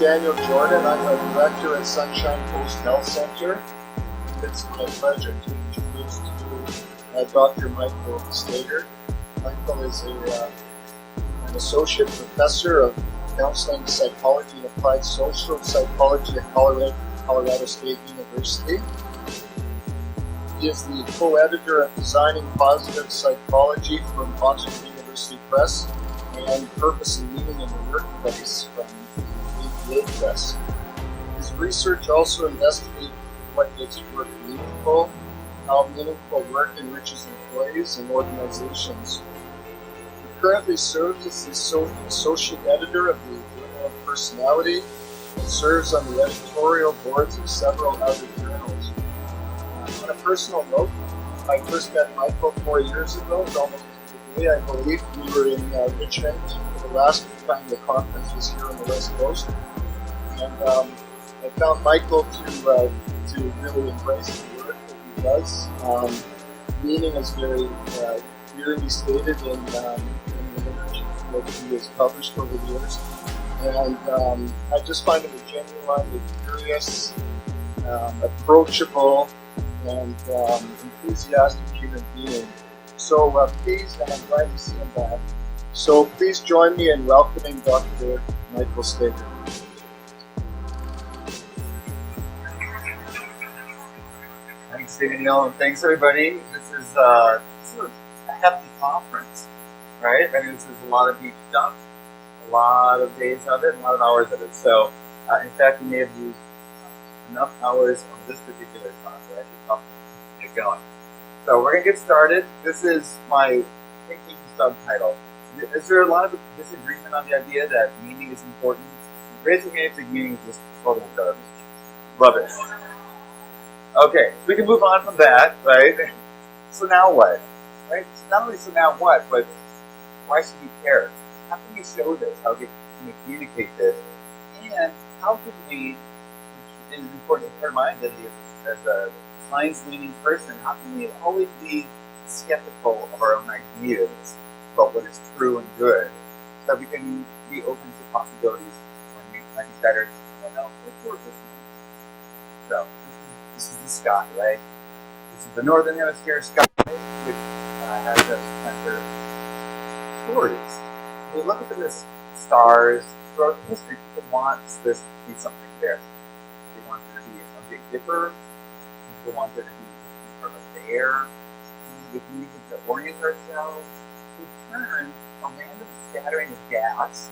Daniel Jordan. I'm a director at Sunshine Coast Health Center. It's my pleasure to introduce to you Dr. Michael Steger. Michael is an associate professor of counseling psychology and applied social psychology at Colorado State University. He is the co-editor of Designing Positive Psychology from Oxford University Press and Purpose and Meaning in the Workplace from the APA Press. His research also investigates what makes work meaningful, how meaningful work enriches employees and organizations. He currently serves as the associate editor of the Journal of Personality and serves on the editorial boards of several other journals. On a personal note, I first met Michael 4 years ago, almost to the day. I believe we were in Richmond for the last time the conference was here on the West Coast. And I found Michael to really embrace the work that he does. Meaning is very clearly stated in the literature that he has published over the years. And I just find him a genuinely curious, approachable, and enthusiastic human being. So please, and I'm glad to see him back. So please join me in welcoming Dr. Michael Steger. Thanks, Daniel, and thanks everybody. This is a hefty conference, right? I mean, this is a lot of deep stuff, a lot of days of it, a lot of hours of it. So, in fact, we may have used enough hours on this particular talk that I should probably get going. So we're going to get started. This is my thinking subtitle. Is there a lot of disagreement on the idea that meaning is important? Raise your hand if meaning is just total garbage. Rubbish. Okay, so we can move on from that, right? So now what? Right? So not only so now what, but why should we care? How can we show this? How can we communicate this? And how can we, which is important to my identity as a science-leaning person, how can we always be skeptical of our own ideas about what is true and good, so that we can be open to possibilities when we might be better than someone else or this one. So this is the sky, right? This is the northern hemisphere sky, which has a center stories. When we look at this stars throughout history, people want this to be something there. They want there to be a Big Dipper. People want there to be sort of a bear. We can use it to orient ourselves. We turn a random scattering of gas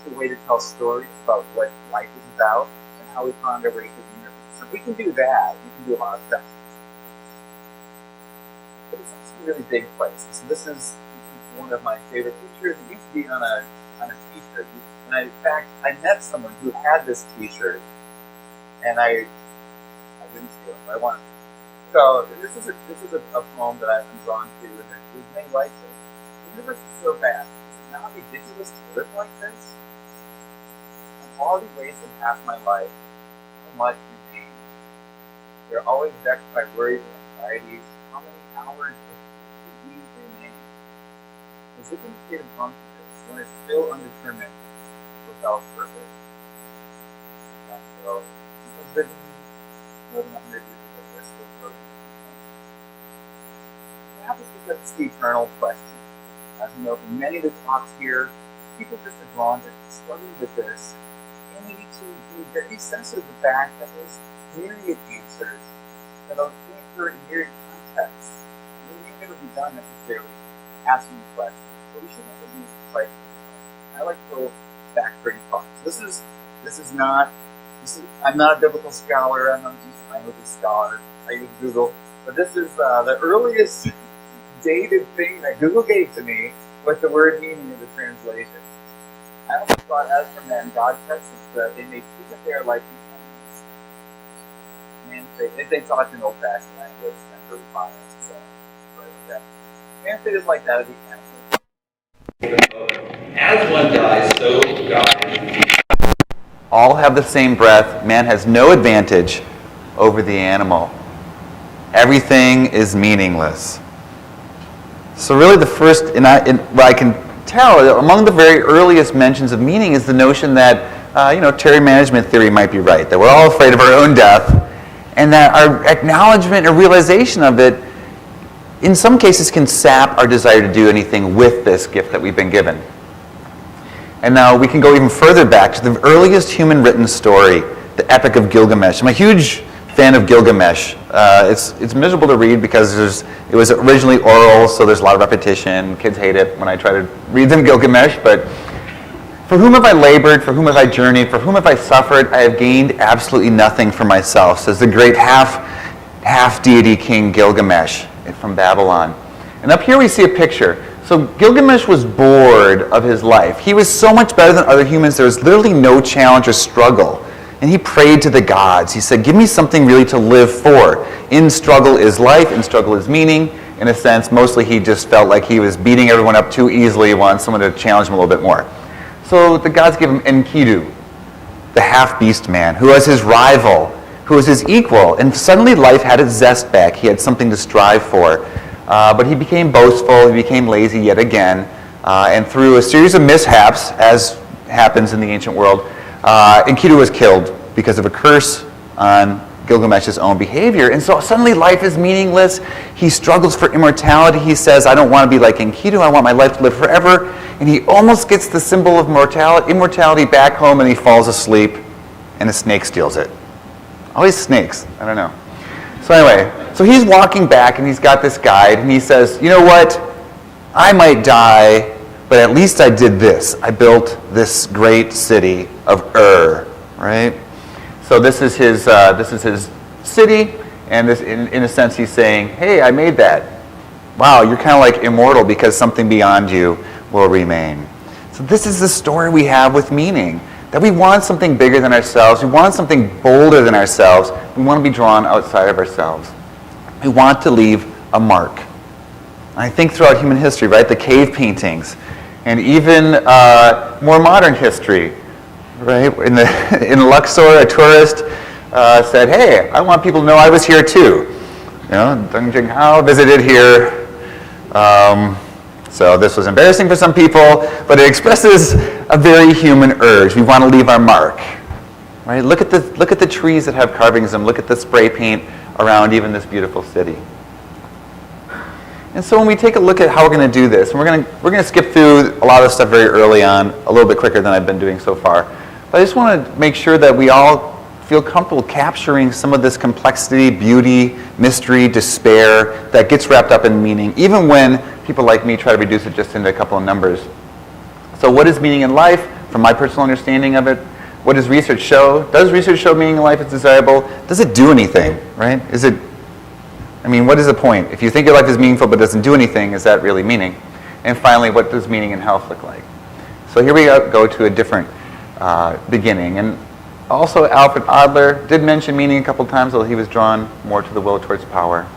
into a way to tell stories about what life is about and how we find our way through the universe. So if we can do that, we can do a lot of stuff. But it's also a really big place. So this is one of my favorite pictures. It used to be on a t-shirt. And in fact, I met someone who had this t-shirt, and I didn't steal it, but I wanted it. So this is a poem that I'm drawn to, and there's many likes it. The universe is so vast. Is it not ridiculous to live like this? In all the ways in half my life, so much remains. They're always vexed by worries and anxieties. How many hours of we remain? Is it in a state of drunkenness when it's still undetermined without purpose? So, people's vision more than 100 years ago, we're still floating. Perhaps it's because it's the eternal question. As you know, from many of the talks here, people just are drawn to struggling with this, and we need to be very sensitive to the fact that there's myriad answers that will answer in myriad contexts. We may never be done necessarily asking the question, but we should never be like. I like to go back pretty far. So I'm not a biblical scholar. I'm not a decent languages scholar. I use Google, but this is the earliest dated thing that Google gave to me with the word meaning in the translation. I also thought, as for men, God tests that they may keep it there like they talked in old-fashioned language and very biased. So, man say is like that at the end. As one dies, so dies. All have the same breath. Man has no advantage over the animal. Everything is meaningless. So really the first, what I can tell, among the very earliest mentions of meaning is the notion that Terry management theory might be right, that we're all afraid of our own death, and that our acknowledgement or realization of it, in some cases, can sap our desire to do anything with this gift that we've been given. And now we can go even further back to the earliest human written story, the Epic of Gilgamesh. I'm a huge fan of Gilgamesh. It's miserable to read because it was originally oral, so there's a lot of repetition. Kids hate it when I try to read them Gilgamesh, but for whom have I labored, for whom have I journeyed, for whom have I suffered, I have gained absolutely nothing for myself, says the great half-deity king Gilgamesh from Babylon. And up here we see a picture. So Gilgamesh was bored of his life. He was so much better than other humans, there was literally no challenge or struggle. And he prayed to the gods. He said, give me something really to live for. In struggle is life, in struggle is meaning. In a sense, mostly he just felt like he was beating everyone up too easily. He wanted someone to challenge him a little bit more. So the gods gave him Enkidu, the half-beast man, who was his rival, who was his equal. And suddenly life had its zest back. He had something to strive for. But he became boastful. He became lazy yet again. And through a series of mishaps, as happens in the ancient world, Enkidu was killed because of a curse on Gilgamesh's own behavior. And so suddenly life is meaningless. He struggles for immortality. He says, I don't want to be like Enkidu. I want my life to live forever. And he almost gets the symbol of immortality back home, and he falls asleep, and a snake steals it. Always snakes. I don't know. So anyway, so he's walking back, and he's got this guide, and he says, you know what? I might die, but at least I did this. I built this great city of right? So this is his city, and this, in a sense, he's saying, hey, I made that. Wow, you're kind of like immortal because something beyond you will remain. So this is the story we have with meaning, that we want something bigger than ourselves. We want something bolder than ourselves. We want to be drawn outside of ourselves. We want to leave a mark. And I think throughout human history, right, the cave paintings, and even more modern history, right? In Luxor, a tourist said, hey, I want people to know I was here too. Deng Jinghao visited here. So this was embarrassing for some people, but it expresses a very human urge. We want to leave our mark. Right? Look at the trees that have carvings in them. Look at the spray paint around even this beautiful city. And so when we take a look at how we're going to do this, and we're going to skip through a lot of stuff very early on, a little bit quicker than I've been doing so far. But I just want to make sure that we all feel comfortable capturing some of this complexity, beauty, mystery, despair that gets wrapped up in meaning, even when people like me try to reduce it just into a couple of numbers. So what is meaning in life? From my personal understanding of it, what does research show? Does research show meaning in life is desirable? Does it do anything, right? What is the point? If you think your life is meaningful but doesn't do anything, is that really meaning? And finally, what does meaning in health look like? So here we go to a different beginning. And also, Alfred Adler did mention meaning a couple times, although he was drawn more to the will towards power.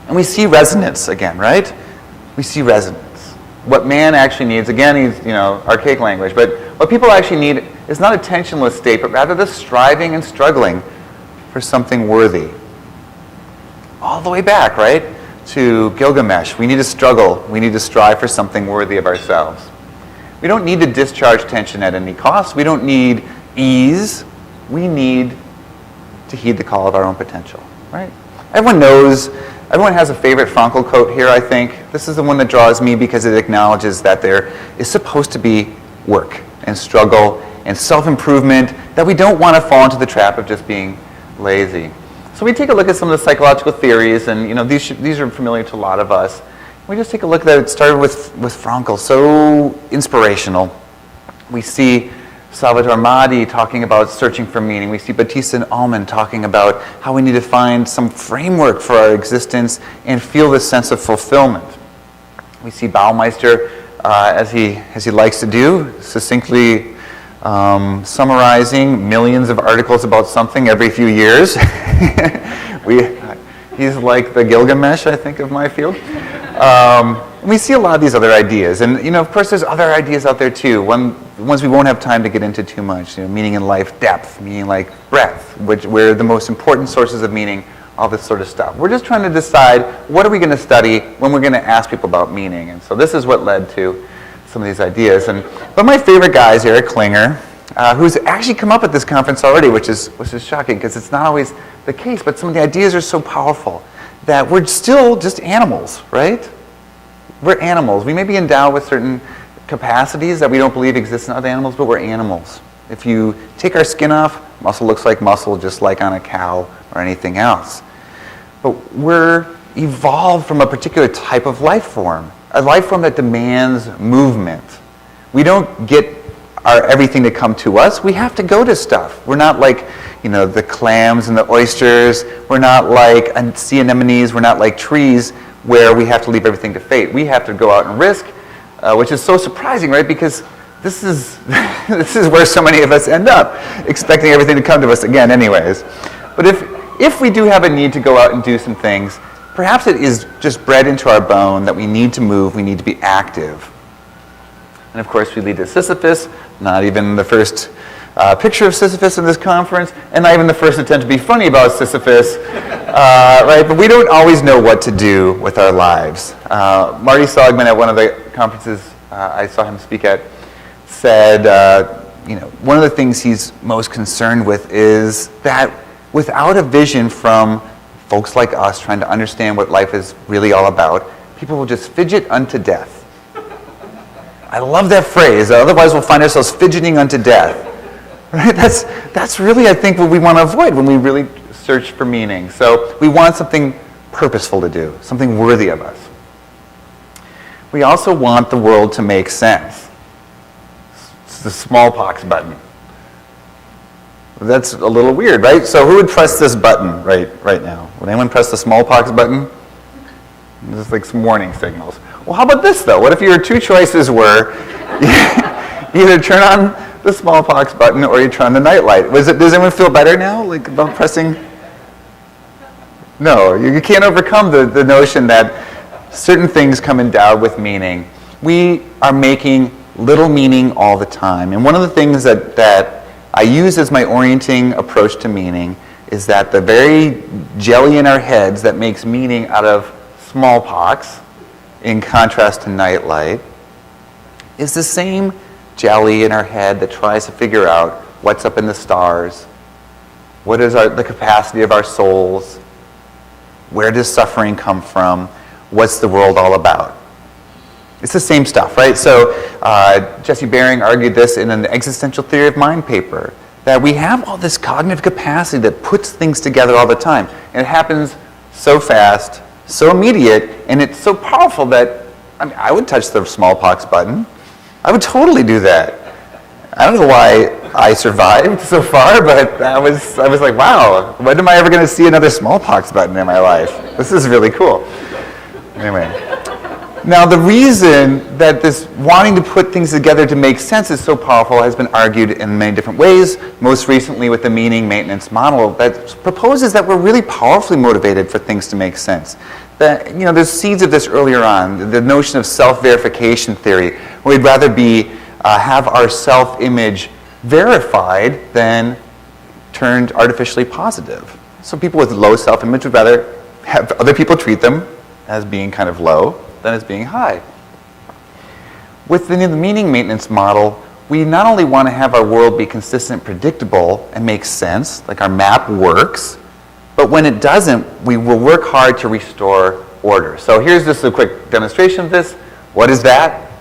And we see resonance again, right? We see resonance. What man actually needs, again, he's, archaic language, but what people actually need is not a tensionless state, but rather the striving and struggling for something worthy. All the way back, right, to Gilgamesh. We need to struggle. We need to strive for something worthy of ourselves. We don't need to discharge tension at any cost. We don't need ease. We need to heed the call of our own potential, right? Everyone has a favorite Frankl quote here, I think. This is the one that draws me because it acknowledges that there is supposed to be work and struggle and self-improvement, that we don't want to fall into the trap of just being lazy. So we take a look at some of the psychological theories, and these are familiar to a lot of us. We just take a look at that. It started with Frankl, so inspirational. We see Salvatore Madi talking about searching for meaning. We see Batista and Ullman talking about how we need to find some framework for our existence and feel this sense of fulfillment. We see Baumeister, as he likes to do, succinctly summarizing millions of articles about something every few years. He's like the Gilgamesh, I think, of my field. We see a lot of these other ideas, and of course, there's other ideas out there too. Ones we won't have time to get into too much. Meaning in life, depth, meaning like breadth, where the most important sources of meaning, all this sort of stuff. We're just trying to decide what are we going to study when we're going to ask people about meaning, and so this is what led to some of these ideas. But my favorite guy is Eric Klinger. who's actually come up at this conference already, which is shocking because it's not always the case, but some of the ideas are so powerful that we're still just animals, right? We're animals. We may be endowed with certain capacities that we don't believe exist in other animals, but we're animals. If you take our skin off, muscle looks like muscle, just like on a cow or anything else. But we're evolved from a particular type of life form, a life form that demands movement. We don't get everything to come to us. We have to go to stuff. We're not like, the clams and the oysters. We're not like sea anemones. We're not like trees where we have to leave everything to fate. We have to go out and risk, which is so surprising, right? Because this is this is where so many of us end up, expecting everything to come to us again anyways. But if we do have a need to go out and do some things, perhaps it is just bred into our bone that we need to move, we need to be active. And of course we lead to Sisyphus, not even the first picture of Sisyphus in this conference, and not even the first attempt to be funny about Sisyphus, right? But we don't always know what to do with our lives. Marty Seligman at one of the conferences I saw him speak at said, one of the things he's most concerned with is that without a vision from folks like us trying to understand what life is really all about, people will just fidget unto death. I love that phrase. Otherwise, we'll find ourselves fidgeting unto death. Right? That's really, I think, what we want to avoid when we really search for meaning. So we want something purposeful to do, something worthy of us. We also want the world to make sense. It's the smallpox button. That's a little weird, right? So who would press this button right now? Would anyone press the smallpox button? Just like some warning signals. Well, how about this, though? What if your two choices were either turn on the smallpox button or you turn on the nightlight? Does anyone feel better now, like about pressing? No, you can't overcome the notion that certain things come endowed with meaning. We are making little meaning all the time. And one of the things that I use as my orienting approach to meaning is that the very jelly in our heads that makes meaning out of smallpox, in contrast to nightlight, is the same jelly in our head that tries to figure out what's up in the stars, what is the capacity of our souls, where does suffering come from, what's the world all about. It's the same stuff, right? So Jesse Bering argued this in an existential theory of mind paper, that we have all this cognitive capacity that puts things together all the time. And it happens so fast, so immediate, and it's so powerful that I would touch the smallpox button. I would totally do that. I don't know why I survived so far, but I was like, wow, when am I ever going to see another smallpox button in my life? This is really cool. Anyway. Now, the reason that this wanting to put things together to make sense is so powerful has been argued in many different ways, most recently with the meaning maintenance model that proposes that we're really powerfully motivated for things to make sense. That, there's seeds of this earlier on, the notion of self-verification theory, where we'd rather have our self-image verified than turned artificially positive. So people with low self-image would rather have other people treat them as being kind of low than as being high. Within the meaning maintenance model, we not only want to have our world be consistent, predictable, and make sense, like our map works, but when it doesn't, we will work hard to restore order. So here's just a quick demonstration of this. What is that?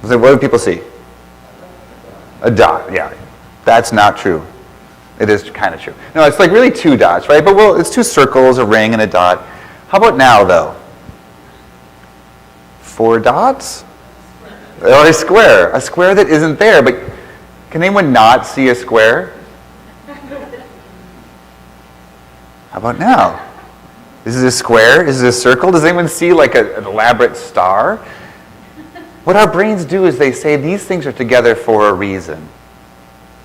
What do people see? A dot, yeah. That's not true. It is kind of true. No, it's like really two dots, right? But it's two circles, a ring, and a dot. How about now, though? 4 dots? Or a square that isn't there, but can anyone not see a square? How about now? Is it a square? Is it a circle? Does anyone see like an elaborate star? What our brains do is they say these things are together for a reason.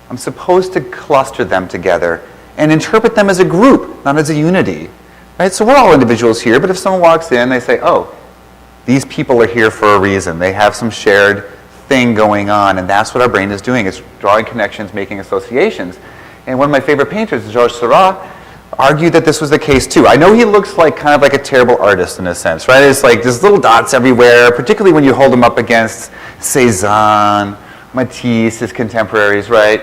I'm supposed to cluster them together and interpret them as a group, not as a unity. Right? So we're all individuals here, but if someone walks in, they say, oh, these people are here for a reason. They have some shared thing going on, and that's what our brain is doing. It's drawing connections, making associations. And one of my favorite painters, Georges Seurat, argued that this was the case too. I know he looks like kind of like a terrible artist in a sense, right? It's like there's little dots everywhere, particularly when you hold them up against Cézanne Matisse, his contemporaries, right?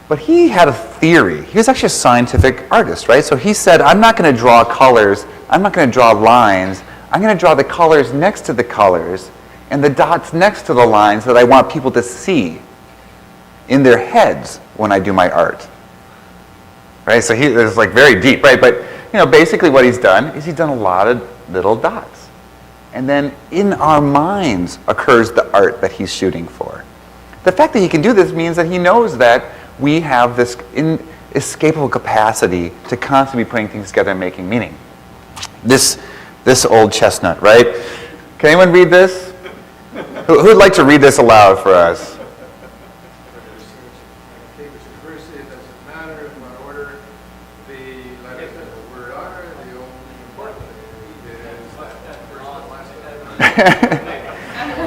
But he had a theory. He was actually a scientific artist, right? So he said, I'm not going to draw colors. I'm not going to draw lines. I'm going to draw the colors next to the colors and the dots next to the lines that I want people to see in their heads when I do my art. Right? So he was like very deep, right? But basically what he's done is he's done a lot of little dots. And then in our minds occurs the art that he's shooting for. The fact that he can do this means that he knows that we have this inescapable capacity to constantly be putting things together and making meaning. This old chestnut, right? Can anyone read this? Who would like to read this aloud for us?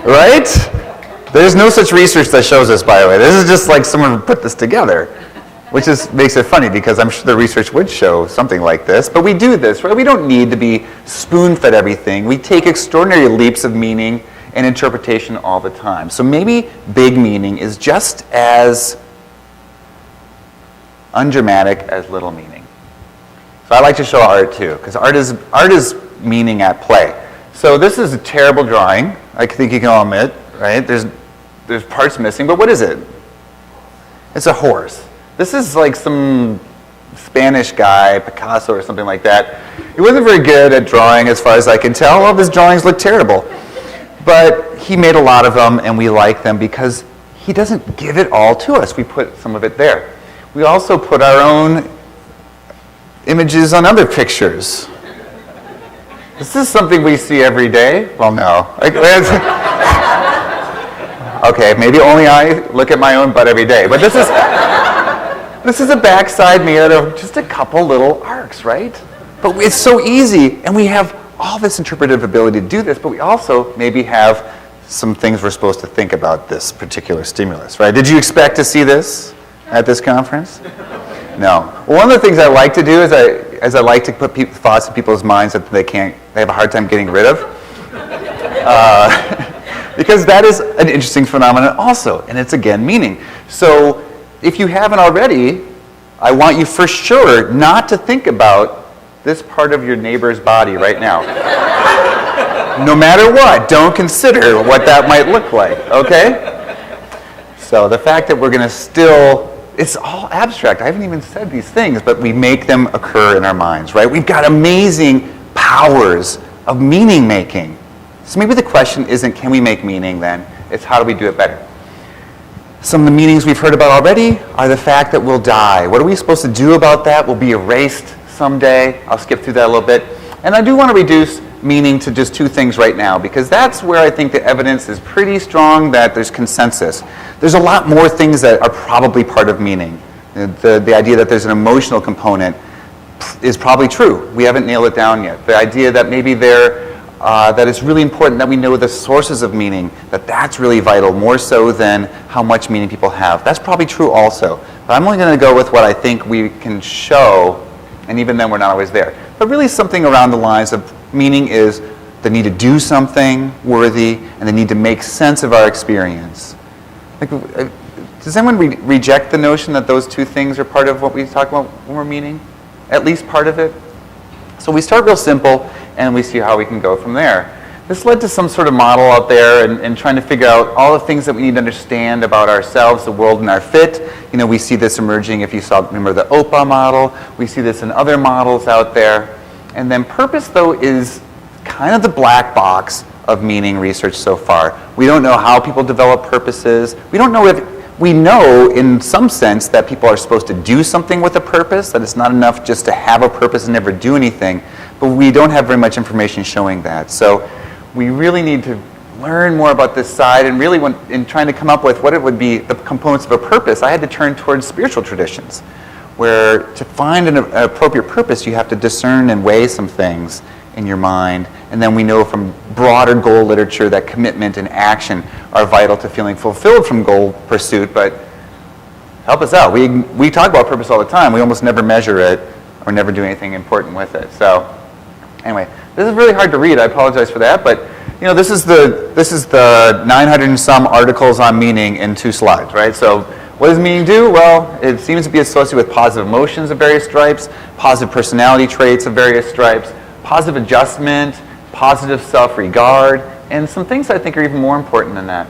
Right? There's no such research that shows this, by the way. This is just like someone put this together, which makes it funny because I'm sure the research would show something like this. But we do this, right? We don't need to be spoon-fed everything. We take extraordinary leaps of meaning and interpretation all the time. So maybe big meaning is just as undramatic as little meaning. So I like to show art too, because art is meaning at play. So this is a terrible drawing. I think you can all admit, right? There's parts missing, but what is it? It's a horse. This is like some Spanish guy, Picasso or something like that. He wasn't very good at drawing as far as I can tell. All of his drawings look terrible. But he made a lot of them, and we like them because he doesn't give it all to us. We put some of it there. We also put our own images on other pictures. Is this something we see every day? Well, no. Okay, maybe only I look at my own butt every day. But this is a backside made out of just a couple little arcs, right? But it's so easy, and we have all this interpretive ability to do this, but we also maybe have some things we're supposed to think about this particular stimulus, right? Did you expect to see this at this conference? No. Well, one of the things I like to do is I like to put thoughts in people's minds that they have a hard time getting rid of. Because that is an interesting phenomenon also, and it's again meaning. So if you haven't already, I want you for sure not to think about this part of your neighbor's body right now. No matter what, don't consider what that might look like, okay? So the fact that we're going to it's all abstract. I haven't even said these things, but we make them occur in our minds, right? We've got amazing powers of meaning making. So maybe the question isn't, can we make meaning then? It's how do we do it better? Some of the meanings we've heard about already are the fact that we'll die. What are we supposed to do about that? We'll be erased someday. I'll skip through that a little bit. And I do want to reduce meaning to just two things right now, because that's where I think the evidence is pretty strong that there's consensus. There's a lot more things that are probably part of meaning. The idea that there's an emotional component is probably true. We haven't nailed it down yet. The idea that maybe that it's really important that we know the sources of meaning, that's really vital, more so than how much meaning people have. That's probably true also. But I'm only going to go with what I think we can show, and even then we're not always there. But really something around the lines of meaning is the need to do something worthy and the need to make sense of our experience. Does anyone reject the notion that those two things are part of what we talk about when we're meaning? At least part of it? So we start real simple and we see how we can go from there. This led to some sort of model out there and trying to figure out all the things that we need to understand about ourselves, the world, and our fit. We see this emerging if you remember the OPA model. We see this in other models out there. And then purpose, though, is kind of the black box of meaning research so far. We don't know how people develop purposes. We don't know we know in some sense that people are supposed to do something with a purpose, that it's not enough just to have a purpose and never do anything, but we don't have very much information showing that. So we really need to learn more about this side, and really in trying to come up with what it would be, the components of a purpose, I had to turn towards spiritual traditions, where to find an appropriate purpose, you have to discern and weigh some things in your mind. And then we know from broader goal literature that commitment and action are vital to feeling fulfilled from goal pursuit, but help us out. We talk about purpose all the time. We almost never measure it or never do anything important with it. So anyway, this is really hard to read. I apologize for that, but this is the 900 and some articles on meaning in 2 slides, right? So what does meaning do? Well, it seems to be associated with positive emotions of various stripes, positive personality traits of various stripes, positive adjustment, positive self-regard, and some things I think are even more important than that.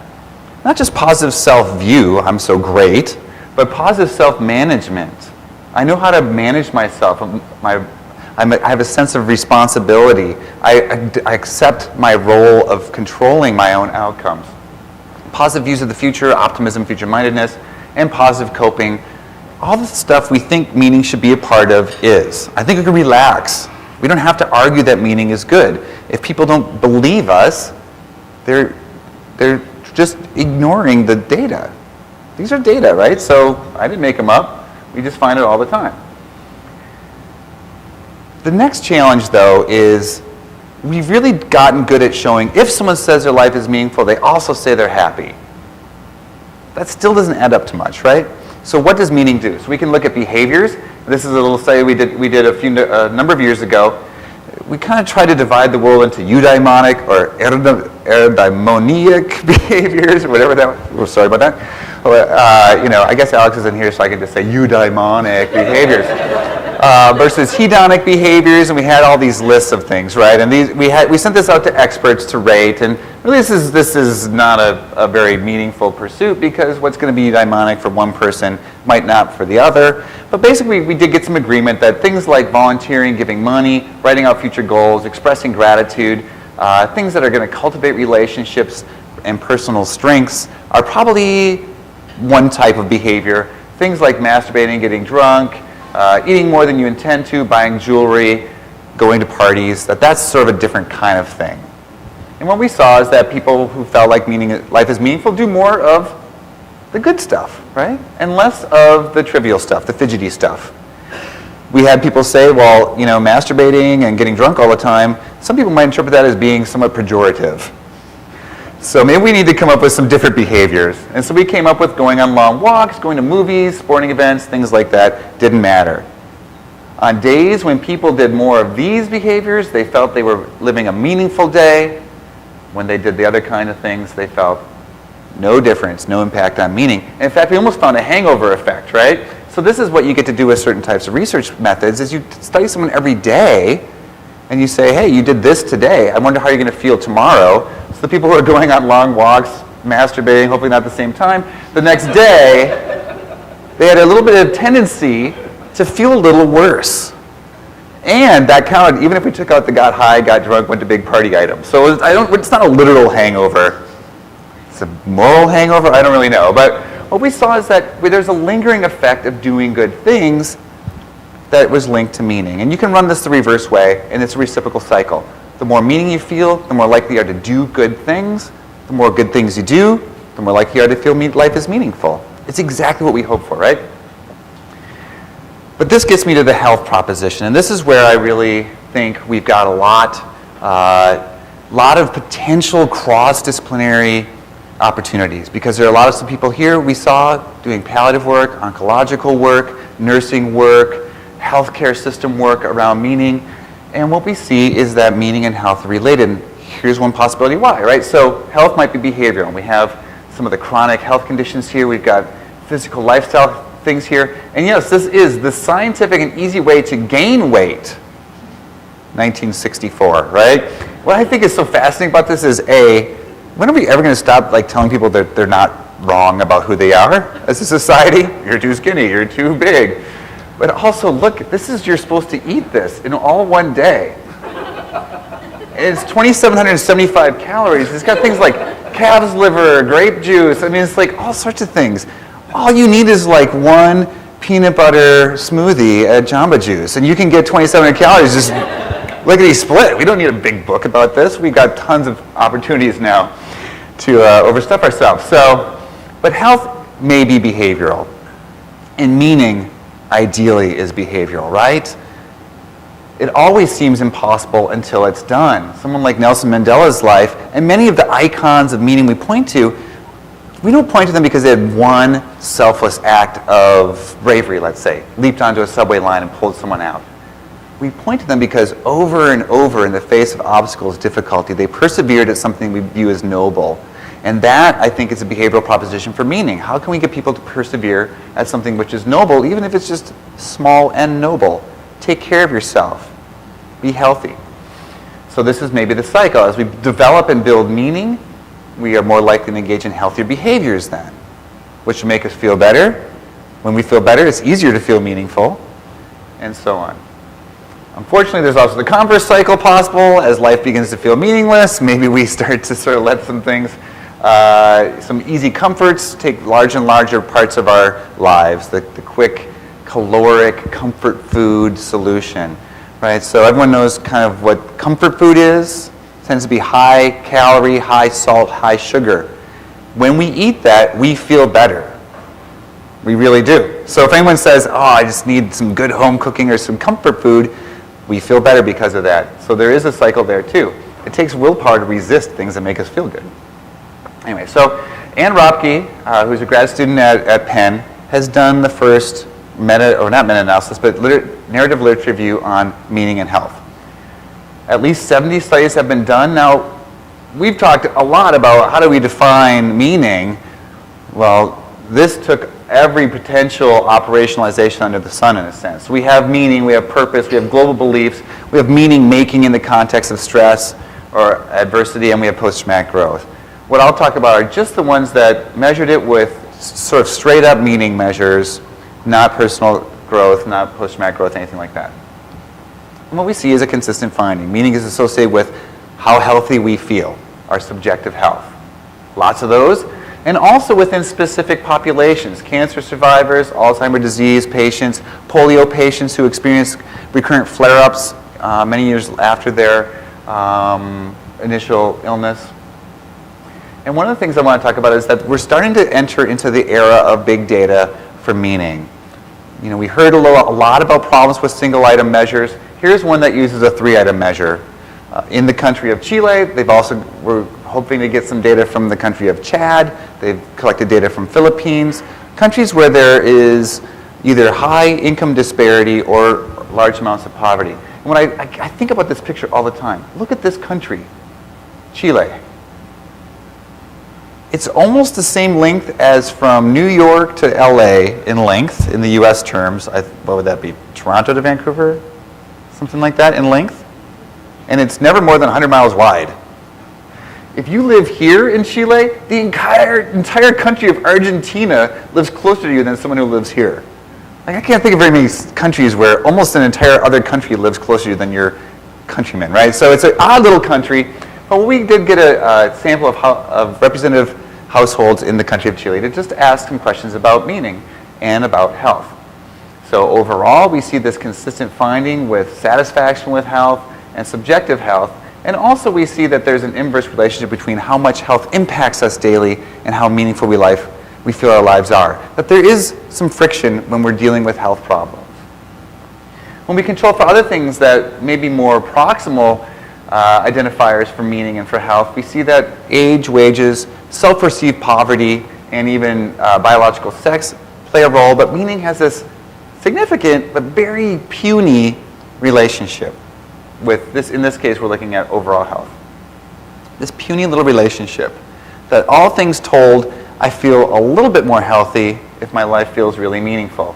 Not just positive self-view, I'm so great, but positive self-management. I know how to manage myself. I have a sense of responsibility. I accept my role of controlling my own outcomes. Positive views of the future, optimism, future-mindedness, and positive coping. All the stuff we think meaning should be a part of is. I think we can relax. We don't have to argue that meaning is good. If people don't believe us, they're just ignoring the data. These are data, right? So I didn't make them up. We just find it all the time. The next challenge, though, is we've really gotten good at showing if someone says their life is meaningful, they also say they're happy. That still doesn't add up to much, right? So what does meaning do? So we can look at behaviors. This is a little study we did a number of years ago. We kind of try to divide the world into eudaimonic or eudaimonic behaviors, or whatever that was. Oh, sorry about that. I guess Alex is in here, so I can just say eudaimonic behaviors versus hedonic behaviors, and we had all these lists of things, right? And we sent this out to experts to rate, and really this is not a very meaningful pursuit because what's going to be eudaimonic for one person might not for the other. But basically, we did get some agreement that things like volunteering, giving money, writing out future goals, expressing gratitude, things that are going to cultivate relationships and personal strengths are probably one type of behavior. Things like masturbating, getting drunk, eating more than you intend to, buying jewelry, going to parties, that's sort of a different kind of thing. And what we saw is that people who felt like life is meaningful do more of the good stuff, right? And less of the trivial stuff, the fidgety stuff. We had people say, well, masturbating and getting drunk all the time, some people might interpret that as being somewhat pejorative. So maybe we need to come up with some different behaviors. And so we came up with going on long walks, going to movies, sporting events, things like that. Didn't matter. On days when people did more of these behaviors, they felt they were living a meaningful day. When they did the other kind of things, they felt no difference, no impact on meaning. And in fact, we almost found a hangover effect, right? So this is what you get to do with certain types of research methods, is you study someone every day, and you say, hey, you did this today. I wonder how you're going to feel tomorrow. So the people who are going on long walks, masturbating, hopefully not at the same time, the next day, they had a little bit of tendency to feel a little worse. And that counted, even if we took out the got high, got drunk, went to big party items. So it's not a literal hangover. It's a moral hangover, I don't really know. But what we saw is that there's a lingering effect of doing good things that was linked to meaning. And you can run this the reverse way, and it's a reciprocal cycle. The more meaning you feel, the more likely you are to do good things. The more good things you do, the more likely you are to feel life is meaningful. It's exactly what we hope for, right? But this gets me to the health proposition, and this is where I really think we've got a lot of potential cross-disciplinary opportunities, because there are a lot of some people here we saw doing palliative work, oncological work, nursing work, healthcare system work around meaning, and what we see is that meaning and health are related. And here's one possibility why, right? So health might be behavioral, and we have some of the chronic health conditions here. We've got physical lifestyle things here. And yes, this is the scientific and easy way to gain weight. 1964, right? What I think is so fascinating about this is, when are we ever going to stop telling people that they're not wrong about who they are as a society? You're too skinny, you're too big. But also, look, you're supposed to eat this in all one day. It's 2,775 calories. It's got things like calf's liver, grape juice. I mean, it's like all sorts of things. All you need is one peanut butter smoothie at Jamba Juice, and you can get 2,700 calories just lickety split. We don't need a big book about this. We've got tons of opportunities now to overstuff ourselves. But health may be behavioral, and meaning ideally is behavioral, right? It always seems impossible until it's done. Someone like Nelson Mandela's life, and many of the icons of meaning we point to, we don't point to them because they had one selfless act of bravery, let's say, leaped onto a subway line and pulled someone out. We point to them because over and over in the face of obstacles, difficulty, they persevered at something we view as noble. And that, I think, is a behavioral proposition for meaning. How can we get people to persevere at something which is noble, even if it's just small and noble? Take care of yourself. Be healthy. So this is maybe the cycle. As we develop and build meaning, we are more likely to engage in healthier behaviors then, which will make us feel better. When we feel better, it's easier to feel meaningful, and so on. Unfortunately, there's also the converse cycle possible. As life begins to feel meaningless, maybe we start to sort of let some things, some easy comforts take larger and larger parts of our lives, the quick, caloric, comfort food solution, right? So everyone knows kind of what comfort food is. It tends to be high calorie, high salt, high sugar. When we eat that, we feel better. We really do. So if anyone says, oh, I just need some good home cooking or some comfort food, we feel better because of that. So there is a cycle there too. It takes willpower to resist things that make us feel good. Anyway, so Ann Ropke, who's a grad student at Penn, has done the first meta-analysis, but narrative literature review on meaning and health. At least 70 studies have been done. Now, we've talked a lot about how do we define meaning. Well, this took every potential operationalization under the sun, in a sense. We have meaning, we have purpose, we have global beliefs, we have meaning making in the context of stress or adversity, and we have post-traumatic growth. What I'll talk about are just the ones that measured it with sort of straight up meaning measures, not personal growth, not post-traumatic growth, anything like that. And what we see is a consistent finding. Meaning is associated with how healthy we feel, our subjective health. Lots of those. And also within specific populations, cancer survivors, Alzheimer's disease patients, polio patients who experience recurrent flare-ups many years after their initial illness. And one of the things I want to talk about is that we're starting to enter into the era of big data for meaning. You know, we heard a lot about problems with single item measures. Here's one that uses a 3-item measure. In the country of Chile, we're hoping to get some data from the country of Chad. They've collected data from Philippines. Countries where there is either high income disparity or large amounts of poverty. And when I think about this picture all the time, look at this country, Chile. It's almost the same length as from New York to LA in length, in the US terms. What would that be? Toronto to Vancouver? Something like that in length? And it's never more than 100 miles wide. If you live here in Chile, the entire country of Argentina lives closer to you than someone who lives here. Like, I can't think of very many countries where almost an entire other country lives closer to you than your countrymen, right? So it's an odd little country. But we did get a sample of representative households in the country of Chile to just ask some questions about meaning and about health. So overall, we see this consistent finding with satisfaction with health and subjective health. And also we see that there's an inverse relationship between how much health impacts us daily and how meaningful we feel our lives are. That there is some friction when we're dealing with health problems. When we control for other things that may be more proximal identifiers for meaning and for health, we see that age, wages, self-perceived poverty, and even biological sex play a role, but meaning has this significant but very puny relationship with this. In this case, we're looking at overall health. This puny little relationship that all things told, I feel a little bit more healthy if my life feels really meaningful.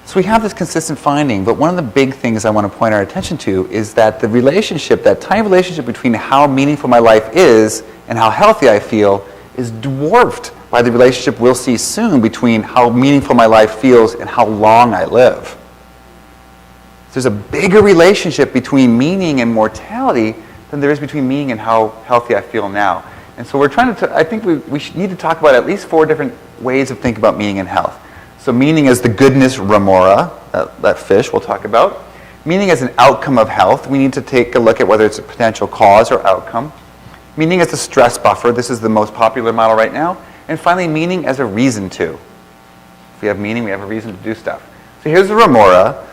So we have this consistent finding, but one of the big things I want to point our attention to is that the relationship, that tiny relationship between how meaningful my life is and how healthy I feel is dwarfed by the relationship we'll see soon between how meaningful my life feels and how long I live. There's a bigger relationship between meaning and mortality than there is between meaning and how healthy I feel now. And so we're trying to, I think we need to talk about at least 4 different ways of thinking about meaning and health. So meaning as the goodness remora, that fish we'll talk about. Meaning as an outcome of health. We need to take a look at whether it's a potential cause or outcome. Meaning as a stress buffer. This is the most popular model right now. And finally, meaning as a reason to. If we have meaning, we have a reason to do stuff. So here's the remora.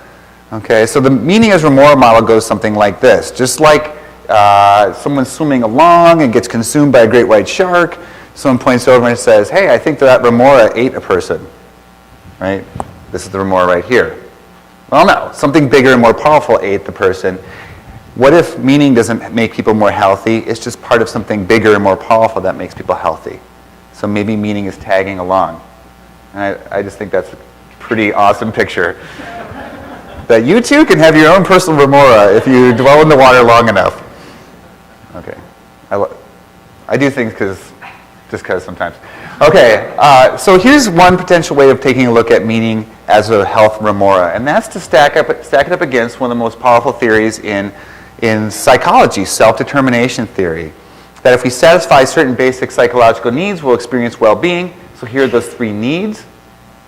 Okay, so the meaning as remora model goes something like this. Just like someone's swimming along and gets consumed by a great white shark, someone points over and says, hey, I think that remora ate a person. Right? This is the remora right here. Well, no, something bigger and more powerful ate the person. What if meaning doesn't make people more healthy? It's just part of something bigger and more powerful that makes people healthy. So maybe meaning is tagging along. And I just think that's a pretty awesome picture. That you too can have your own personal remora if you dwell in the water long enough. Okay. I do things just because sometimes. Okay, so here's one potential way of taking a look at meaning as a health remora, and that's to stack it up against one of the most powerful theories in psychology, self-determination theory. That if we satisfy certain basic psychological needs, we'll experience well-being. So here are those 3 needs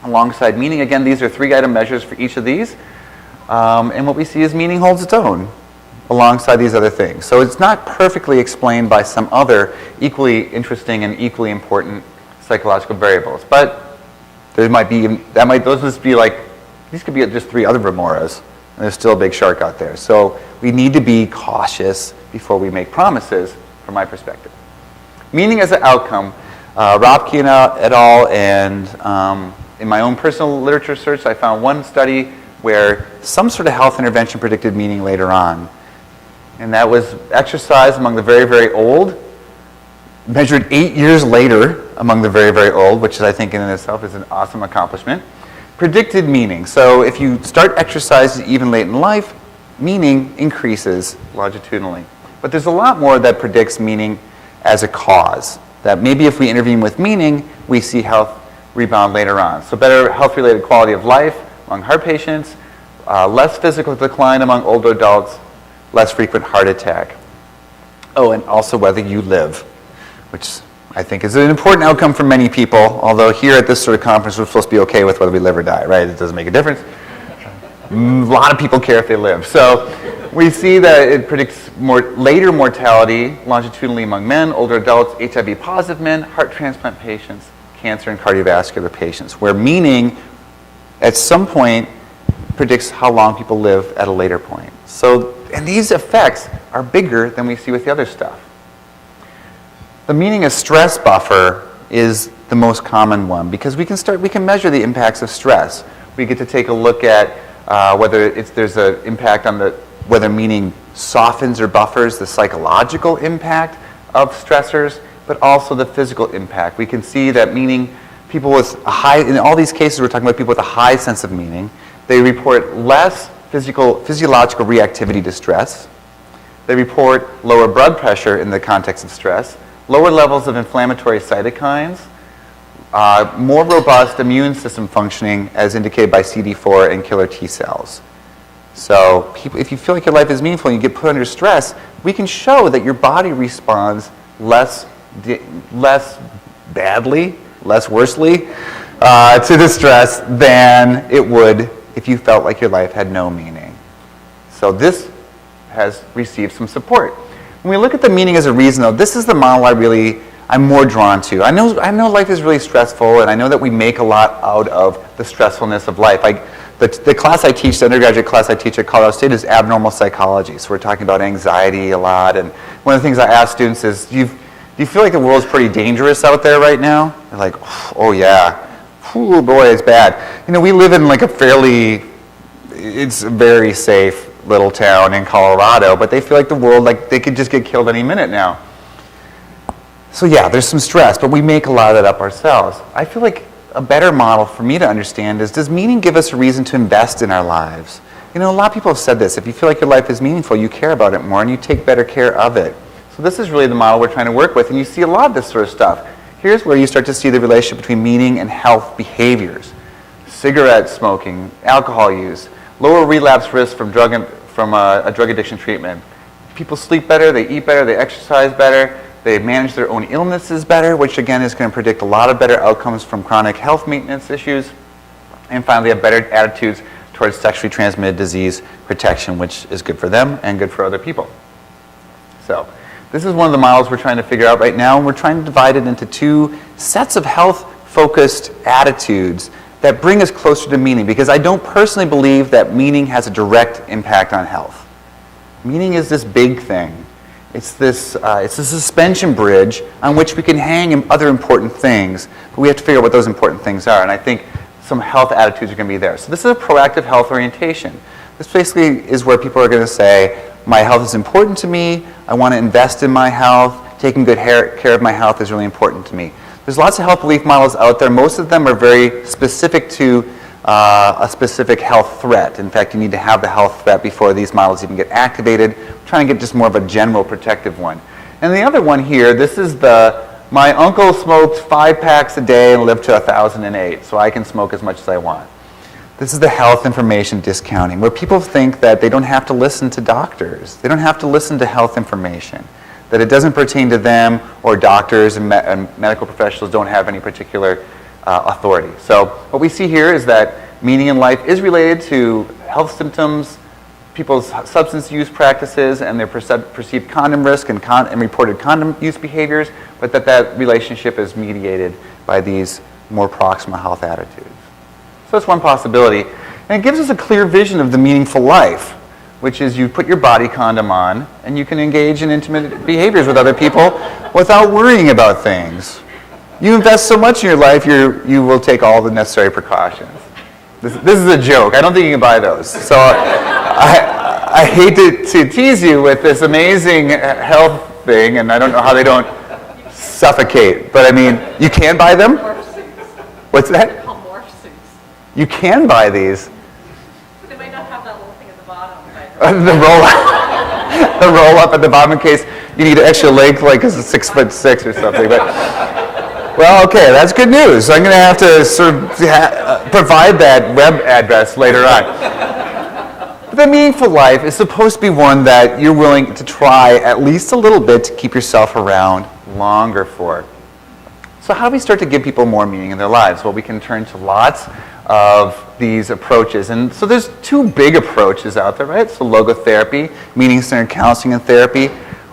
alongside meaning. Again, these are 3-item measures for each of these. And what we see is meaning holds its own alongside these other things. So it's not perfectly explained by some other equally interesting and equally important psychological variables. But there might be, those could be just 3 other remoras, and there's still a big shark out there. So we need to be cautious before we make promises, from my perspective. Meaning as an outcome, Ropke et al. And in my own personal literature search, I found one study where some sort of health intervention predicted meaning later on. And that was exercise among the very, very old, measured 8 years later among the very, very old, which I think in itself is an awesome accomplishment. Predicted meaning. So if you start exercising even late in life, meaning increases longitudinally. But there's a lot more that predicts meaning as a cause. That maybe if we intervene with meaning, we see health rebound later on. So better health-related quality of life among heart patients, less physical decline among older adults, less frequent heart attack. Oh, and also whether you live, which I think is an important outcome for many people, although here at this sort of conference we're supposed to be okay with whether we live or die, right? It doesn't make a difference. A lot of people care if they live. So we see that it predicts later mortality longitudinally among men, older adults, HIV positive men, heart transplant patients, cancer and cardiovascular patients, where meaning at some point predicts how long people live at a later point. So, and these effects are bigger than we see with the other stuff. The meaning of stress buffer is the most common one because we can measure the impacts of stress. We get to take a look at whether there's an impact on whether meaning softens or buffers the psychological impact of stressors, but also the physical impact. We can see that meaning, people with a high, in all these cases we're talking about people with a high sense of meaning, they report less physiological reactivity to stress. They report lower blood pressure in the context of stress, lower levels of inflammatory cytokines, more robust immune system functioning as indicated by CD4 and killer T cells. So if you feel like your life is meaningful and you get put under stress, we can show that your body responds less badly, less worsely to the stress than it would if you felt like your life had no meaning. So this has received some support. When we look at the meaning as a reason, though, this is the model I'm more drawn to. I know life is really stressful, and I know that we make a lot out of the stressfulness of life. The class I teach, the undergraduate class I teach at Colorado State is abnormal psychology. So we're talking about anxiety a lot. And one of the things I ask students is, do you feel like the world's pretty dangerous out there right now? They're like, oh yeah. Oh boy, it's bad. We live in like it's a very safe little town in Colorado, but they feel like the world, like they could just get killed any minute now. So yeah, there's some stress, but we make a lot of that up ourselves. I feel like a better model for me to understand is, does meaning give us a reason to invest in our lives? A lot of people have said this. If you feel like your life is meaningful, you care about it more and you take better care of it. So this is really the model we're trying to work with, and you see a lot of this sort of stuff. Here's where you start to see the relationship between meaning and health behaviors. Cigarette smoking, alcohol use, lower relapse risk from a drug addiction treatment. People sleep better, they eat better, they exercise better, they manage their own illnesses better, which again is going to predict a lot of better outcomes from chronic health maintenance issues. And finally, have better attitudes towards sexually transmitted disease protection, which is good for them and good for other people. So this is one of the models we're trying to figure out right now, and we're trying to divide it into 2 sets of health-focused attitudes that bring us closer to meaning, because I don't personally believe that meaning has a direct impact on health. Meaning is this big thing. It's a suspension bridge on which we can hang other important things, but we have to figure out what those important things are. And I think some health attitudes are going to be there. So this is a proactive health orientation. This basically is where people are going to say, my health is important to me, I want to invest in my health, taking good care of my health is really important to me. There's lots of health belief models out there. Most of them are very specific to a specific health threat. In fact, you need to have the health threat before these models even get activated. I'm trying to get just more of a general protective one. And the other one here, this is my uncle smoked 5 packs a day and lived to 1,008, so I can smoke as much as I want. This is the health information discounting, where people think that they don't have to listen to doctors. They don't have to listen to health information, that it doesn't pertain to them, or doctors and medical professionals don't have any particular authority. So what we see here is that meaning in life is related to health symptoms, people's substance use practices, and their perceived condom risk and reported condom use behaviors, but that relationship is mediated by these more proximal health attitudes. So that's one possibility. And it gives us a clear vision of the meaningful life, which is you put your body condom on and you can engage in intimate behaviors with other people without worrying about things. You invest so much in your life, you will take all the necessary precautions. This is a joke. I don't think you can buy those. So I hate to tease you with this amazing health thing, and I don't know how they don't suffocate. But I mean, you can buy them? What's that? You can buy these. They might not have that little thing at the bottom. The roll up at the bottom in case you need an extra leg, like a 6'6" or something. But well, okay, that's good news. I'm going to have to sort of provide that web address later on. But the meaningful life is supposed to be one that you're willing to try at least a little bit to keep yourself around longer for. So how do we start to give people more meaning in their lives? Well, we can turn to lots of these approaches. And so there's 2 big approaches out there, right? So logotherapy, meaning-centered counseling and therapy.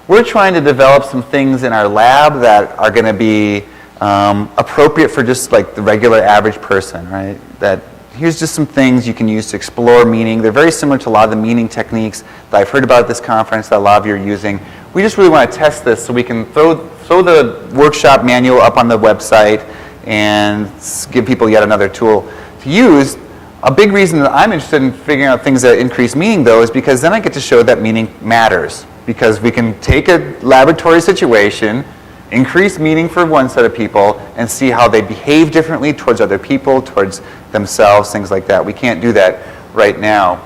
We're trying to develop some things in our lab that are going to be appropriate for just like the regular average person, right? That here's just some things you can use to explore meaning. They're very similar to a lot of the meaning techniques that I've heard about at this conference that a lot of you are using. We just really want to test this so we can throw the workshop manual up on the website and give people yet another tool to use. A big reason that I'm interested in figuring out things that increase meaning, though, is because then I get to show that meaning matters. Because we can take a laboratory situation, increase meaning for one set of people, and see how they behave differently towards other people, towards themselves, things like that. We can't do that right now.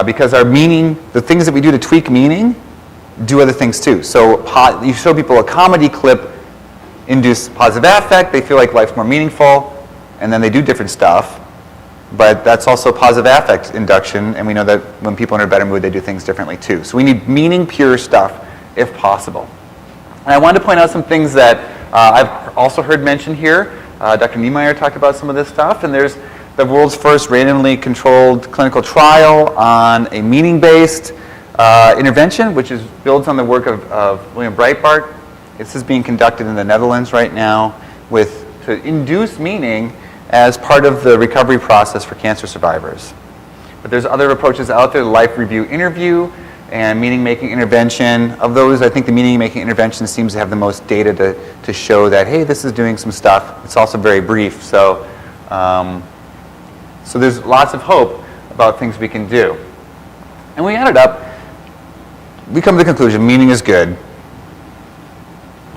Because our meaning, the things that we do to tweak meaning, do other things too. So you show people a comedy clip, induce positive affect, they feel like life's more meaningful, and then they do different stuff. But that's also positive affect induction, and we know that when people are in a better mood, they do things differently too. So we need meaning pure stuff if possible. And I wanted to point out some things that I've also heard mentioned here. Dr. Niemeyer talked about some of this stuff, and there's the world's first randomly controlled clinical trial on a meaning-based intervention, which builds on the work of William Breitbart. This is being conducted in the Netherlands right now to induce meaning as part of the recovery process for cancer survivors. But there's other approaches out there, the life review interview and meaning-making intervention. Of those, I think the meaning-making intervention seems to have the most data to show that, hey, this is doing some stuff. It's also very brief. So there's lots of hope about things we can do. And we added up, we come to the conclusion, meaning is good.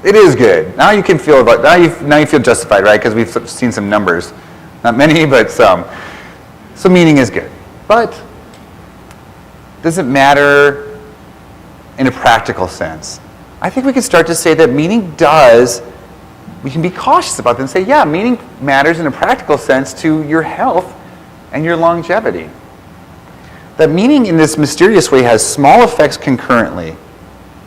It is good. Now you can feel now you feel justified, right? Because we've seen some numbers. Not many, but some. So meaning is good. But does it matter in a practical sense? I think we can start to say that meaning does. We can be cautious about them and say, yeah, meaning matters in a practical sense to your health and your longevity. That meaning in this mysterious way has small effects concurrently.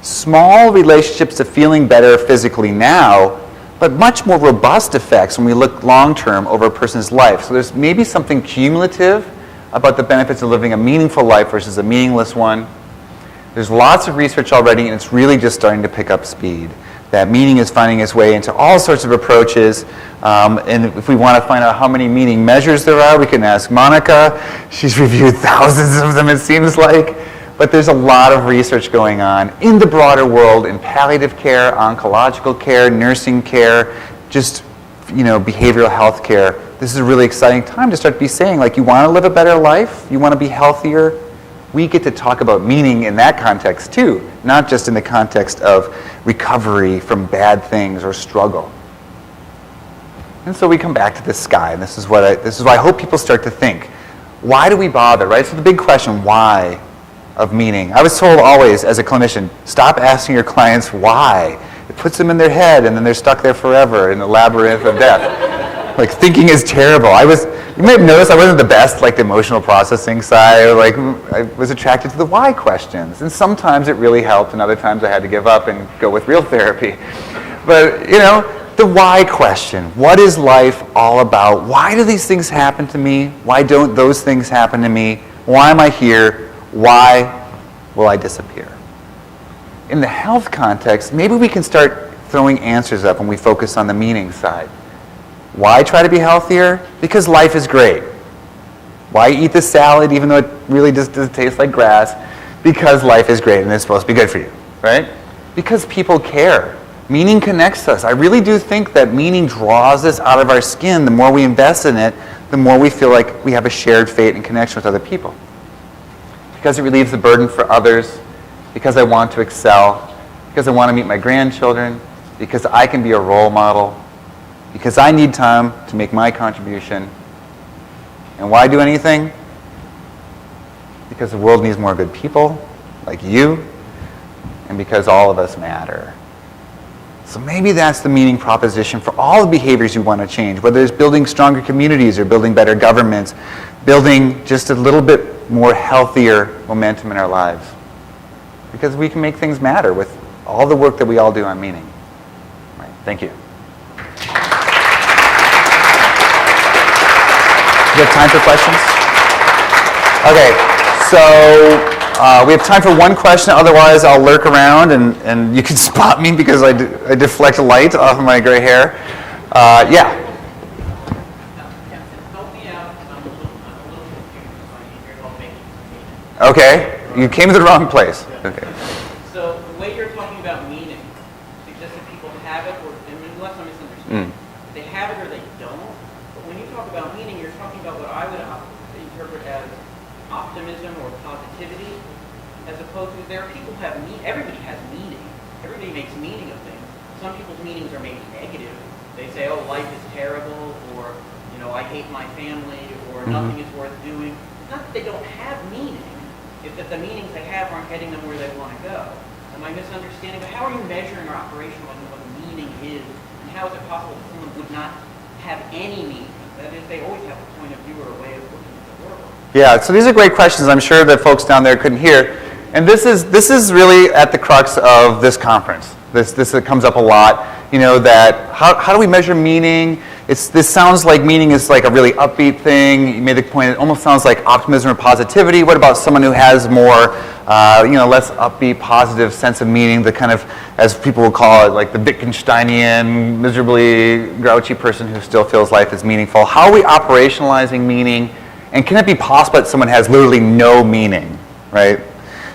Small relationships to feeling better physically now, but much more robust effects when we look long-term over a person's life. So there's maybe something cumulative about the benefits of living a meaningful life versus a meaningless one. There's lots of research already, and it's really just starting to pick up speed. That meaning is finding its way into all sorts of approaches. And if we want to find out how many meaning measures there are, we can ask Monica. She's reviewed thousands of them, it seems like. But there's a lot of research going on in the broader world, in palliative care, oncological care, nursing care, just behavioral health care, this is a really exciting time to start to be saying, like, you want to live a better life? You want to be healthier? We get to talk about meaning in that context too, not just in the context of recovery from bad things or struggle. And so we come back to the sky, and this is why I hope people start to think. Why do we bother, right? So the big question, why, of meaning. I was told always, as a clinician, stop asking your clients why. It puts them in their head, and then they're stuck there forever in the labyrinth of death. Like, thinking is terrible. You may have noticed I wasn't the best, like, the emotional processing side. Like, I was attracted to the why questions. And sometimes it really helped, and other times I had to give up and go with real therapy. But, the why question. What is life all about? Why do these things happen to me? Why don't those things happen to me? Why am I here? Why will I disappear? In the health context, maybe we can start throwing answers up when we focus on the meaning side. Why try to be healthier? Because life is great. Why eat the salad even though it really just doesn't taste like grass? Because life is great and it's supposed to be good for you, right? Because people care. Meaning connects us. I really do think that meaning draws us out of our skin. The more we invest in it, the more we feel like we have a shared fate and connection with other people. Because it relieves the burden for others, because I want to excel, because I want to meet my grandchildren, because I can be a role model, because I need time to make my contribution. And why do anything? Because the world needs more good people like you, and because all of us matter. So maybe that's the meaning proposition for all the behaviors you want to change, whether it's building stronger communities or building better governments, building just a little bit more healthier momentum in our lives. Because we can make things matter with all the work that we all do on meaning. Right. Thank you. Do you have time for questions? Okay, so we have time for one question, otherwise I'll lurk around and you can spot me because I deflect light off of my gray hair. Yeah. Okay, you came to the wrong place. Okay. So the way you're talking about meaning suggests that people have it, or unless I'm misunderstanding, they have it or they don't. But when you talk about meaning, you're talking about what I would interpret as optimism or positivity, as opposed to there are people who have everybody has meaning. Everybody makes meaning of things. Some people's meanings are maybe negative. They say, oh, life is terrible, or, I hate my family, or nothing is worth doing. It's not that they don't have meaning. It's that the meanings they have aren't getting them where they want to go. Am I misunderstanding? But how are you measuring or operationalizing what meaning is? And how is it possible that someone would not have any meaning? That is, they always have a point of view or a way of looking at the world. Yeah, so these are great questions. I'm sure that folks down there couldn't hear. And this is really at the crux of this conference. This comes up a lot, that how do we measure meaning? This sounds like meaning is like a really upbeat thing. You made the point, it almost sounds like optimism or positivity. What about someone who has more, less upbeat, positive sense of meaning, the kind of, as people will call it, like the Wittgensteinian, miserably grouchy person who still feels life is meaningful? How are we operationalizing meaning? And can it be possible that someone has literally no meaning, right?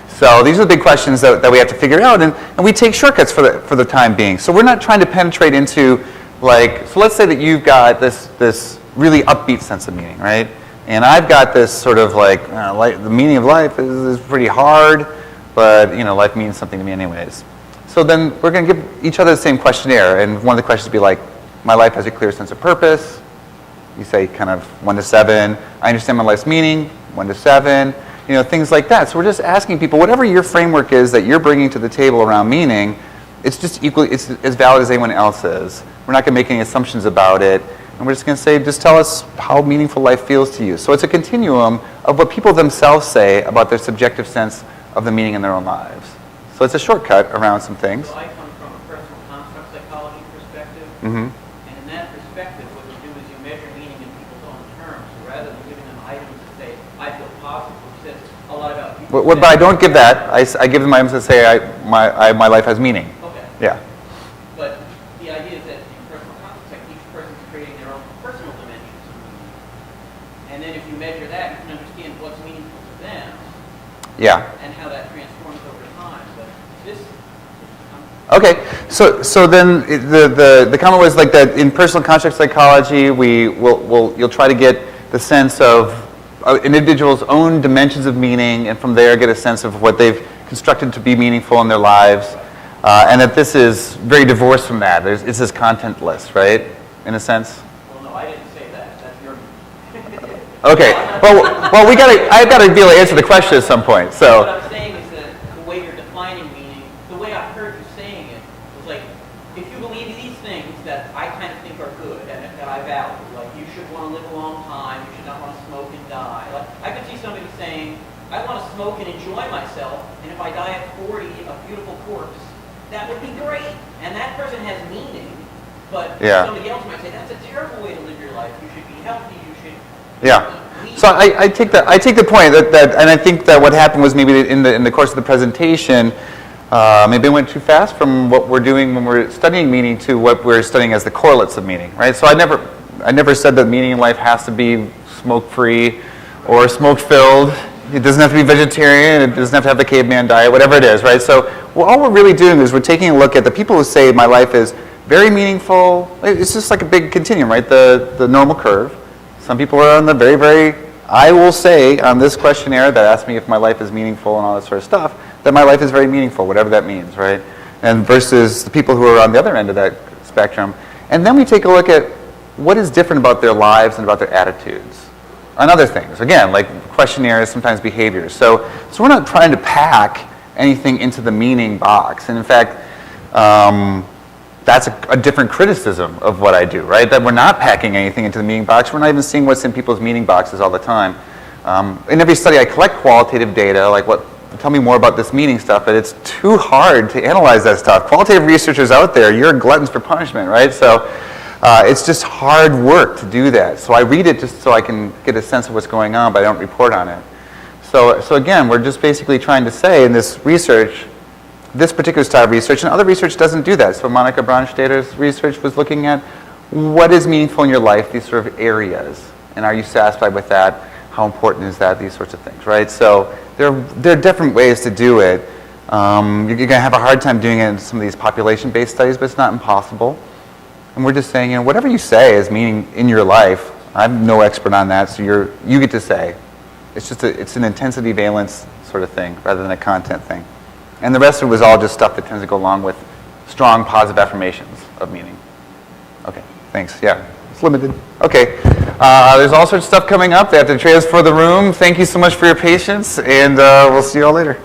So these are the big questions that we have to figure out, and we take shortcuts for the time being. So we're not trying to penetrate into, so let's say that you've got this really upbeat sense of meaning, right? And I've got this sort of the meaning of life is pretty hard, but life means something to me anyways. So then we're going to give each other the same questionnaire, and one of the questions would be like, my life has a clear sense of purpose. You say kind of 1 to 7. I understand my life's meaning, 1 to 7. Things like that. So we're just asking people, whatever your framework is that you're bringing to the table around meaning, it's just equally, it's as valid as anyone else's. We're not going to make any assumptions about it. And we're just going to say, just tell us how meaningful life feels to you. So it's a continuum of what people themselves say about their subjective sense of the meaning in their own lives. So it's a shortcut around some things. So I come from a personal construct psychology perspective. Mm-hmm. And in that perspective, what you do is you measure meaning in people's own terms. So rather than giving them items that say, I feel positive, which says a lot about people. But I don't give that. I give them items that say my life has meaning. Okay. Yeah. But the idea is that in personal construct, each person's creating their own personal dimensions of meaning. And then if you measure that, you can understand what's meaningful to them. Yeah. And how that transforms over time. But this, Okay, so then the comment was like that in personal construct psychology, you'll try to get the sense of an individual's own dimensions of meaning, and from there get a sense of what they've constructed to be meaningful in their lives, and that this is very divorced from that. It's this contentless, right, in a sense. Well, no, I didn't say that. That's your. Okay, well, I've got to be able to answer the question at some point. What So, I'm saying is that the way you're defining meaning, the way I heard you saying it was like, if you believe these things that I kind of think are good and that I value, like you should want to live a long time, you should not want to smoke and die. Like I could see somebody saying, I want to smoke and enjoy myself, and if I die at 40, a beautiful corpse, that would be great. And that person has meaning, but Yeah. somebody else might say, that's a terrible way to live your life. You should be healthy, you should yeah. So I take the point that and I think that what happened was maybe in the course of the presentation, maybe it went too fast from what we're doing when we're studying meaning to what we're studying as the correlates of meaning, right? So I never said that meaning in life has to be smoke-free or smoke-filled. It doesn't have to be vegetarian. It doesn't have to have the caveman diet, whatever it is, right? So all we're really doing is we're taking a look at the people who say my life is very meaningful. It's just like a big continuum, right? The normal curve. Some people are on the very, very, I will say on this questionnaire that asks me if my life is meaningful and all that sort of stuff, that my life is very meaningful, whatever that means, right? And versus the people who are on the other end of that spectrum. And then we take a look at what is different about their lives and about their attitudes and other things. Again, like questionnaires, sometimes behaviors. So we're not trying to pack anything into the meaning box. And in fact, that's a different criticism of what I do, right? That we're not packing anything into the meaning box. We're not even seeing what's in people's meaning boxes all the time. In every study, I collect qualitative data, like tell me more about this meaning stuff, but it's too hard to analyze that stuff. Qualitative researchers out there, you're gluttons for punishment, right? So it's just hard work to do that. So I read it just so I can get a sense of what's going on, but I don't report on it. So again, we're just basically trying to say in this research, this particular style of research, and other research doesn't do that. So Monica Bronstadter's research was looking at what is meaningful in your life, these sort of areas, and are you satisfied with that? How important is that? These sorts of things, right? So there are different ways to do it. You're going to have a hard time doing it in some of these population-based studies, but it's not impossible. And we're just saying, whatever you say is meaning in your life. I'm no expert on that, so you get to say. It's just it's an intensity valence sort of thing rather than a content thing. And the rest of it was all just stuff that tends to go along with strong positive affirmations of meaning. Okay, thanks. Yeah, it's limited. Okay, there's all sorts of stuff coming up. They have to transfer the room. Thank you so much for your patience, and we'll see you all later.